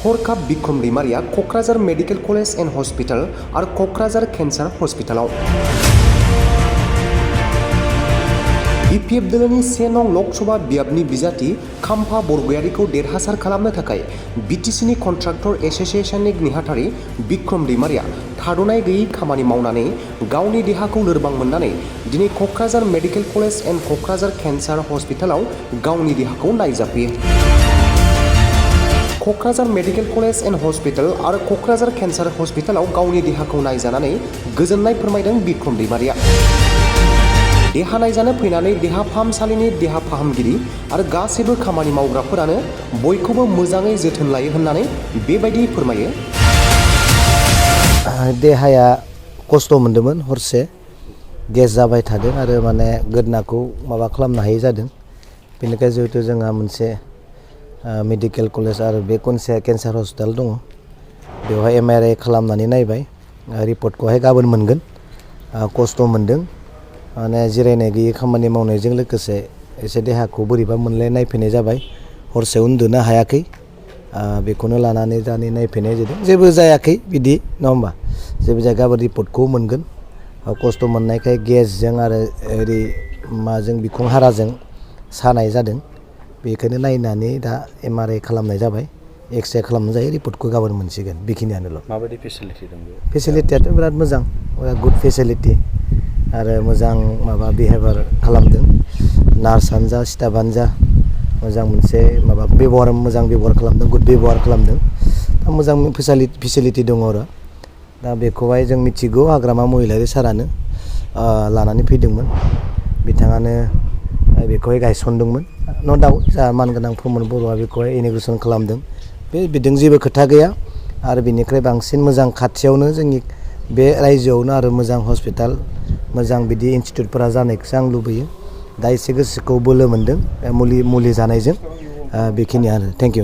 हरखाब Bikram Daimaria Kokrajhar medical college and hospital आरो Kokrajhar cancer हस्पिटालाव इपिएफ दोलोनि 1 नं लकसभा बियाबनि बिजाथि खाम्फा बरगयारिखौ देरहासार खालामनो थाखाय बिटिसिनि कन्ट्राक्टर एसोसिएशननि नेहाथारि बिक्रम दैमारिया थाद'नाय गैयै खामानि मावनानै गावनि देहाखौ लोरबां मोननानै दिनै Kokrajhar medical college and Kokrajhar cancer हस्पिटालाव गावनि देहाखौ नायजाफैयो। Kokrajhar medical college and hospital आरो क'क्राझार केन्सार हस्पिटालाव गावनि देहाखौ नायजानानै गोजोननाय फोरमायदों बिक्रम दैमारिया। देहा नायजानो फैनानै देहा फाहामसालिनि देहा फाहामगिरि आरो गासैबो खामानि मावग्राफोरानो बयखौबो मोजाङै जोथोन लायो होननानै बेबायदि फोरमायो। देहाया खस्थ' मोन्दोंमोन, हरसे गेस जाबाय थादों आरो माने गोदनाखौ माबा खालामनो हायै जादों। बेनिखायनो जिहेतु जोंहा मोनसे मेडिकेल कलेज आरो बे केन्सार हस्पिटाल दङ, बेवहाय MRI खालामनानै नायबाय, रिपर्टखौहाय गाबोन मोनगोन। खस्थ' मोन्दों, माने जिरायनाय गैयै खामानि मावनायजों लोगोसे एसे देहाखौ बोरैबा मोनलाय नायफैनाय जाबाय। हरसे उन्दुनो हायाखै, बेखौनो लानानै दानि नायफैनाय जादों। जेबो जायाखै बिदि, नङा होमबा? जेबो जाया, गाबोन रिपर्टखौ मोनगोन। खस्थ' मोननायखाय गेसजों आरो ओरै माजों बिखुं हाराजों सानाय जादों। बेखौनो नायनानै दा MRI खालामनाय जाबाय, एक्सरे खालामनाय जायो, रिपर्टखौ गाबोन मोनसिगोन। बेखिनियानोल'। माबायदि फेसिलिटि दं बेयाव? फेसिलिटियाथ' बिराद मोजां, गुड फेसिलिटि आरो मोजां माबा बिहेभियार खालामदों। नार्सआनो जा, स्टाफआनो जा, मोजां मोनसे माबा मोजां बेब'हार खालामदों, गुड बेब'हार खालामदों। दा मोजां फेसिलिटि दङ आरो दा बेखौहाय जों मिथिगौ। हाग्रामा महिलारि सारानो लानानै फैदोंमोन, बिथाङानो बेखौहाय गायसनदोंमोन। न' डाउट जा मानगोनां प्रमद बर'आ बेखौहाय इन'ग्रेसन खालामदों। बिजों जेबो खोथा गैया आरो बिनिफ्राय बांसिन मोजां खाथियावनो जोंनि बे रायजोआवनो आरो मोजां हस्पिटाल, मोजां बिदि इनस्टिटिउटफोरा जानायखौसो आं लुबैयो। दा एसे गोसोखौ बोलो मोन्दों मुलि जानायजों। बेखिनियानो। Thank you.